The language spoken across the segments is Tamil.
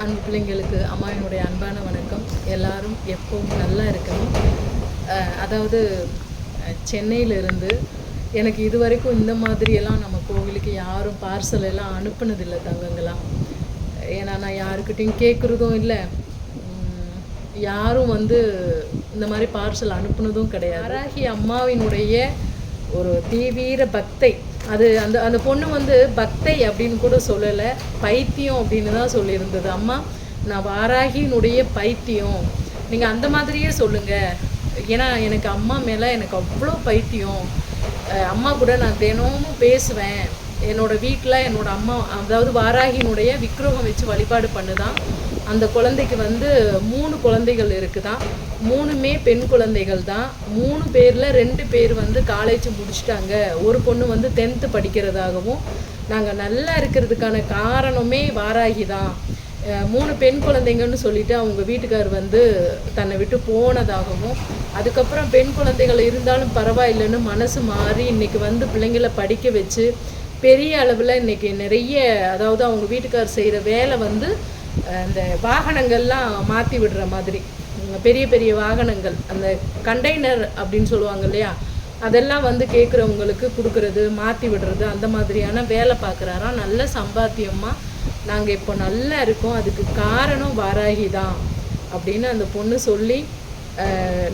அன்பு பிள்ளைங்களுக்கு அம்மாவினுடைய அன்பான வணக்கம். எல்லாரும் எப்பவும் நல்லா இருக்கணும். அதாவது சென்னையிலிருந்து எனக்கு இது வரைக்கும் இந்த மாதிரியெல்லாம் நம்ம கோவிலுக்கு யாரும் பார்சல் எல்லாம் அனுப்புனதில்லை தங்கங்களாம். ஏன்னா நான் யாருக்கிட்டையும் கேட்குறதும் இல்லை, யாரும் இந்த மாதிரி பார்சல் அனுப்புனதும் கிடையாது. வாராகி அம்மாவினுடைய ஒரு தீவிர பக்தை. அது அந்த அந்த பொண்ணு பக்தை அப்படின்னு கூட சொல்லலை, பைத்தியம் அப்படின்னு தான் சொல்லியிருந்தது. அம்மா நான் வாராகியினுடைய பைத்தியம், நீங்கள் அந்த மாதிரியே சொல்லுங்கள். ஏன்னா எனக்கு அம்மா மேலே எனக்கு அவ்வளோ பைத்தியம். அம்மா கூட நான் தினமும் பேசுவேன். என்னோடய வீட்டில் என்னோடய அம்மா, அதாவது வாராகியினுடைய விக்கிரகம் வச்சு வழிபாடு பண்ணுதான். அந்த குழந்தைக்கு 3 குழந்தைகள் இருக்குதான். 3மே பெண் குழந்தைகள் தான். 3 பேரில் 2 பேர் காலேஜ் முடிச்சிட்டாங்க. ஒரு பொண்ணு 10th படிக்கிறதாகவும், நாங்கள் நல்லா இருக்கிறதுக்கான காரணமே வாராகி தான். 3 பெண் குழந்தைங்கன்னு சொல்லிட்டு அவங்க வீட்டுக்கார் தன்னை விட்டு போனதாகவும், அதுக்கப்புறம் பெண் குழந்தைகள் இருந்தாலும் பரவாயில்லைன்னு மனசு மாறி இன்றைக்கி பிள்ளைங்களை படிக்க வச்சு பெரிய அளவில் இன்றைக்கி நிறைய, அதாவது அவங்க வீட்டுக்கார் செய்கிற வேலை அந்த வாகனங்கள்லாம் மாற்றி விடுற மாதிரி, பெரிய பெரிய வாகனங்கள், அந்த கண்டெய்னர் அப்படின்னு சொல்லுவாங்க இல்லையா, அதெல்லாம் கேட்குறவங்களுக்கு கொடுக்குறது, மாற்றி விடுறது, அந்த மாதிரியான வேலை பார்க்குறாராம். நல்ல சம்பாத்தியமாக நாங்கள் இப்போ நல்லா இருக்கோம், அதுக்கு காரணம் வாராகி தான் அப்படின்னு அந்த பொண்ணு சொல்லி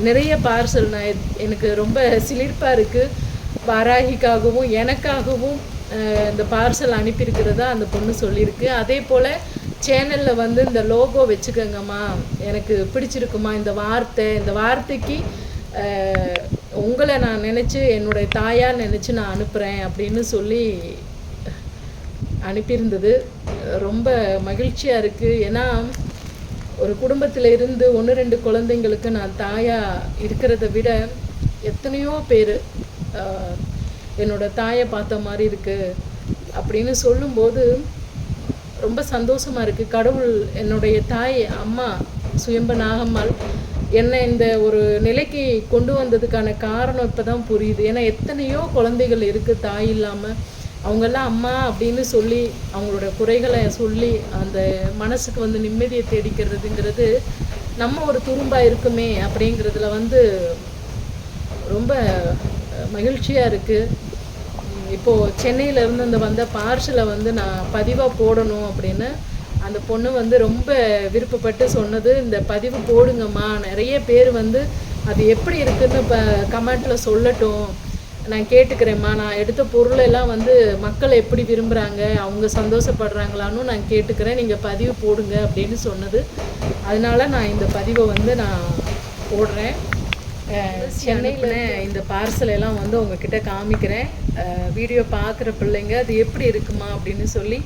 நிறைய பார்சல், நான் எனக்கு ரொம்ப சிலிர்ப்பாக இருக்குது. வாராகிக்காகவும் எனக்காகவும் இந்த பார்சல் அனுப்பியிருக்கிறதா அந்த பொண்ணு சொல்லியிருக்கு. அதே போல் சேனலில் இந்த லோகோ வச்சுக்கோங்கம்மா, எனக்கு பிடிச்சிருக்குமா இந்த வார்த்தைக்கு உங்களை நான் நினச்சி என்னுடைய தாயார் நினச்சி நான் அனுப்புகிறேன் அப்படின்னு சொல்லி அனுப்பியிருந்தது. ரொம்ப மகிழ்ச்சியாக இருக்குது. ஏன்னா ஒரு குடும்பத்தில் இருந்து 1-2 குழந்தைங்களுக்கு நான் தாயாக இருக்கிறத விட எத்தனையோ பேர் என்னோடய தாயை பார்த்த மாதிரி இருக்குது அப்படின்னு சொல்லும்போது ரொம்ப சந்தோஷமாக இருக்குது. கடவுள் என்னுடைய தாய் அம்மா சுயம்ப நாகம்மாள் என்னை இந்த ஒரு நிலைக்கு கொண்டு வந்ததுக்கான காரணம் இப்போ தான் புரியுது. ஏன்னா எத்தனையோ குழந்தைகள் இருக்குது தாய் இல்லாமல், அவங்கெல்லாம் அம்மா அப்படின்னு சொல்லி அவங்களோட குறைகளை சொல்லி அந்த மனசுக்கு நிம்மதியை தேடிக்கிறதுங்கிறது நம்ம ஒரு துரும்பாக இருக்குமே அப்படிங்கிறதுல ரொம்ப மகிழ்ச்சியாக இருக்குது. இப்போது சென்னையிலேருந்து வந்த பார்சலை நான் பதிவாக போடணும் அப்படின்னு அந்த பொண்ணு ரொம்ப விருப்பப்பட்டு சொன்னது, இந்த பதிவு போடுங்கம்மா, நிறைய பேர் அது எப்படி இருக்குதுன்னு இப்போ கமெண்ட்டில் சொல்லட்டும், நான் கேட்டுக்கிறேம்மா, நான் எடுத்த பொருளெல்லாம் மக்கள் எப்படி விரும்புகிறாங்க, அவங்க சந்தோஷப்படுறாங்களான்னு நான் கேட்டுக்கிறேன், நீங்கள் பதிவு போடுங்க அப்படின்னு சொன்னது. அதனால் நான் இந்த பதிவை நான் போடுறேன். சென்னையில் இந்த பார்சல் எல்லாம் உங்ககிட்ட காமிக்கிறேன். வீடியோ பார்க்குற பிள்ளைங்க அது எப்படி இருக்குமா அப்படின்னு சொல்லி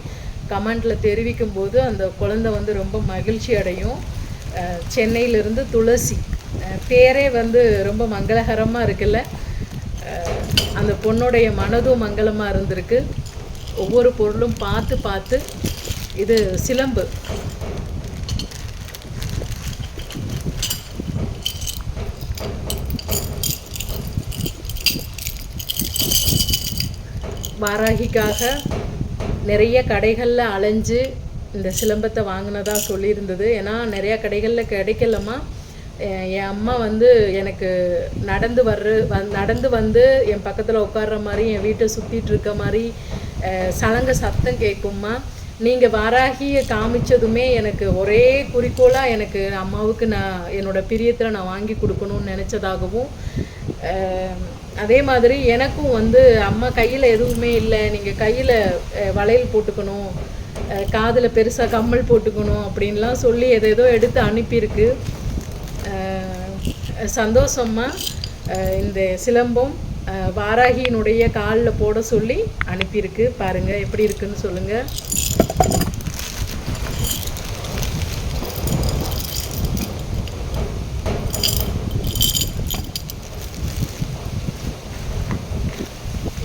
கமெண்டில் தெரிவிக்கும் போது அந்த குழந்தை ரொம்ப மகிழ்ச்சி அடையும். சென்னையிலிருந்து துளசி, பேரே ரொம்ப மங்களகரமாக இருக்குல்ல. அந்த பொண்ணுடைய மனதும் மங்களமாக இருந்திருக்கு. ஒவ்வொரு பொருளும் பார்த்து பார்த்து, இது சிலம்பு, வாராகிக்காக நிறைய கடைகளில் அலைஞ்சு இந்த சிலம்பத்தை வாங்கினதா சொல்லியிருந்தது. ஏன்னா நிறையா கடைகளில் கிடைக்கலம்மா. என் அம்மா எனக்கு நடந்து என் பக்கத்தில் உட்கார்ற மாதிரி, என் வீட்டை சுற்றிட்டு இருக்க மாதிரி சலங்க சத்தம் கேட்கும்மா. நீங்கள் வாராகியை காமிச்சதுமே எனக்கு ஒரே குறிக்கோளாக எனக்கு அம்மாவுக்கு நான் என்னோடய பிரியத்தில் நான் வாங்கி கொடுக்கணும்னு நினச்சதாகவும், அதே மாதிரி எனக்கும் அம்மா கையில் எதுவுமே இல்லை, நீங்கள் கையில் வளையல் போட்டுக்கணும், காதில் பெருசாக கம்மல் போட்டுக்கணும் அப்படின்லாம் சொல்லி எதேதோ எடுத்து அனுப்பியிருக்கு. சந்தோஷமாக இந்த சிலம்பம் வாராகியினுடைய காலில் போட சொல்லி அனுப்பியிருக்கு. பாருங்கள் எப்படி இருக்குன்னு சொல்லுங்கள்.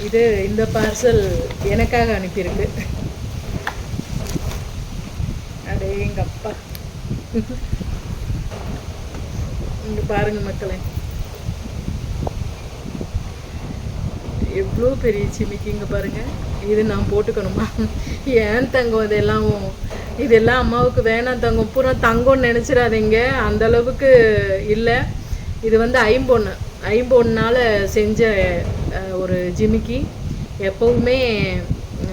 இது இந்த பார்சல் எனக்காக அனுப்பியிருக்கு. அடே எங்கள் அப்பா, இங்கே பாருங்கள் மக்களே, எவ்வளோ பெரிய சிமிக்கி. இங்கே பாருங்கள், இது நான் போட்டுக்கணுமா? ஏன் தங்கம் இதெல்லாம் இதெல்லாம் அம்மாவுக்கு வேணாம் தங்கம், பூரா தங்கம்னு நினச்சிடாதீங்க, அந்தளவுக்கு இல்லை. இது வந்து ஐம்பொன்னால் செஞ்ச ஒரு ஜிமிக்கி. எப்போவுமே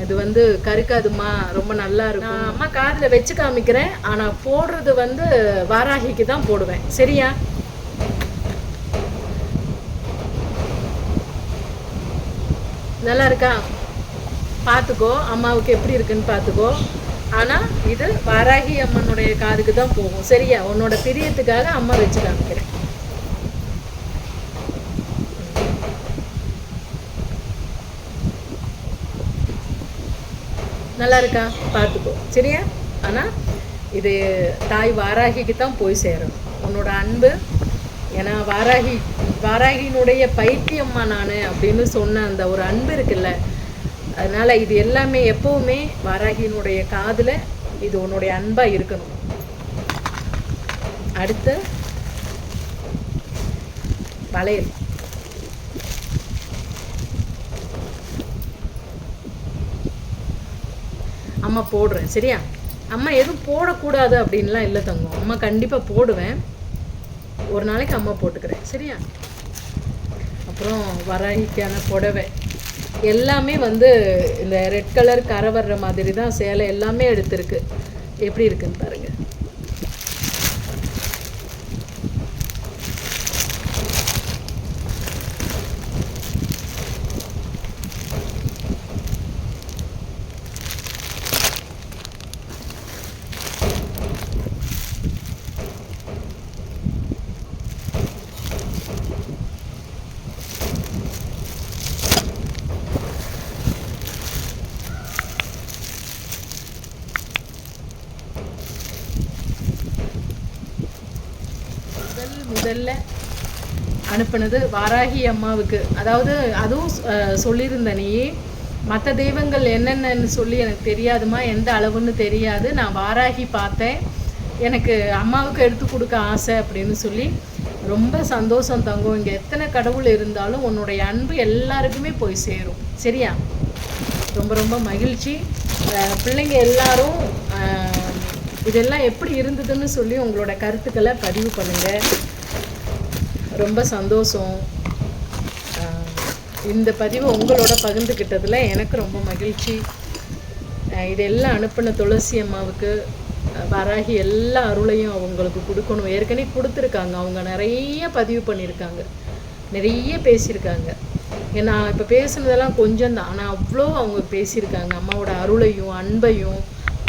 இது வந்து கருக்காதுமா, ரொம்ப நல்லா இருக்கும். நான் அம்மா காதில் வச்சு காமிக்கிறேன், ஆனால் போடுறது வந்து வாராகிக்கு தான் போடுவேன். சரியா? நல்லா இருக்கா? பார்த்துக்கோ, அம்மாவுக்கு எப்படி இருக்குன்னு பார்த்துக்கோ. ஆனால் இது வாராகி அம்மனுடைய காதுக்கு தான் போகும். சரியா? உன்னோட பிரியத்துக்காக அம்மா வச்சு காமிக்கிறேன். நல்லா இருக்கா? பார்த்துக்கோ. சரியா? ஆனால் இது தாய் வாராகிக்கு தான் போய் சேரும் உன்னோட அன்பு. ஏன்னா வாராகியினுடைய பைத்தியம்மா நான் அப்படின்னு சொன்ன அந்த ஒரு அன்பு இருக்குல்ல, அதனால் இது எல்லாமே எப்போவுமே வாராகியினுடைய காதில் இது உன்னுடைய அன்பாக இருக்கணும். அடுத்து வளையல். அம்மா போடுறேன். சரியா? அம்மா எதுவும் போடக்கூடாது அப்படின்லாம் இல்லை தங்கம், அம்மா கண்டிப்பாக போடுவேன். ஒரு நாளைக்கு அம்மா போட்டுக்கிறேன். சரியா? அப்புறம் வராகிக்கான புடவை எல்லாமே வந்து இந்த ரெட் கலர் கரை வர்ற மாதிரி தான் சேலை எல்லாமே எடுத்திருக்கு. எப்படி இருக்குன்னு பாருங்கள். முதல்ல அனுப்புனது வாராகி அம்மாவுக்கு. அதாவது அதுவும் சொல்லியிருந்த நீ மற்ற தெய்வங்கள் என்னென்னு சொல்லி எனக்கு தெரியாதுமா, எந்த அளவுன்னு தெரியாது, நான் வாராகி பார்த்தேன், எனக்கு அம்மாவுக்கு எடுத்து கொடுக்க ஆசை அப்படின்னு சொல்லி. ரொம்ப சந்தோஷம் தங்கம். இங்கே எத்தனை கடவுள் இருந்தாலும் உன்னுடைய அன்பு எல்லாருக்குமே போய் சேரும். சரியா? ரொம்ப ரொம்ப மகிழ்ச்சி. பிள்ளைங்க எல்லாரும் இதெல்லாம் எப்படி இருந்ததுன்னு சொல்லி உங்களோட கருத்துக்களை பதிவு பண்ணுங்கள். ரொம்ப சந்தோஷம். இந்த பதிவை உங்களோட பகிர்ந்துக்கிட்டதில் எனக்கு ரொம்ப மகிழ்ச்சி. இதெல்லாம் அனுப்பின துளசி அம்மாவுக்கு வராகி எல்லா அருளையும் அவங்களுக்கு கொடுக்கணும். ஏற்கனவே கொடுத்துருக்காங்க, அவங்க நிறைய பதிவு பண்ணியிருக்காங்க, நிறைய பேசியிருக்காங்க. ஏன்னா இப்போ பேசுனதெல்லாம் கொஞ்சம் தான், ஆனால் அவ்வளோ அவங்க பேசியிருக்காங்க. அம்மாவோட அருளையும் அன்பையும்,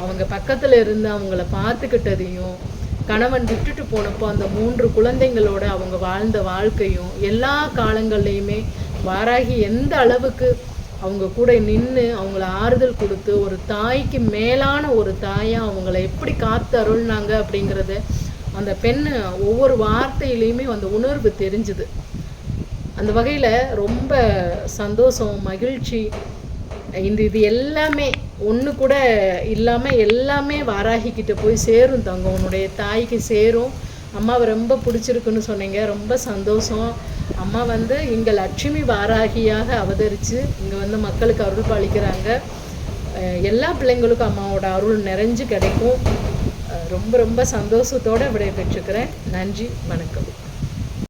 அவங்க பக்கத்தில் இருந்து அவங்கள பார்த்துக்கிட்டதையும், கணவன் விட்டுட்டு போனப்போ அந்த 3 குழந்தைங்களோட அவங்க வாழ்ந்த வாழ்க்கையும், எல்லா காலங்கள்லையுமே வாராகி எந்த அளவுக்கு அவங்க கூட நின்று அவங்கள ஆறுதல் கொடுத்து ஒரு தாய்க்கு மேலான ஒரு தாயாக அவங்கள எப்படி காத்து அருள்னாங்க அப்படிங்கிறத அந்த பெண்ணு ஒவ்வொரு வார்த்தையிலையுமே அந்த உணர்வு தெரிஞ்சுது. அந்த வகையில் ரொம்ப சந்தோஷம், மகிழ்ச்சி. இது எல்லாமே ஒன்று கூட இல்லாமல் எல்லாமே வாராகிக்கிட்ட போய் சேரும் தங்கம், உன்னுடைய தாய்க்கு சேரும். அம்மாவை ரொம்ப பிடிச்சிருக்குன்னு சொன்னீங்க, ரொம்ப சந்தோஷம். அம்மா வந்து இங்கே லட்சுமி வாராகியாக அவதரித்து இங்கே வந்து மக்களுக்கு அருள் பாலிக்கிறாங்க. எல்லா பிள்ளைங்களுக்கும் அம்மாவோட அருள் நிறைஞ்சு கிடைக்கும். ரொம்ப ரொம்ப சந்தோஷத்தோடு விடைபெற்றுக்கிறேன். நன்றி, வணக்கம்.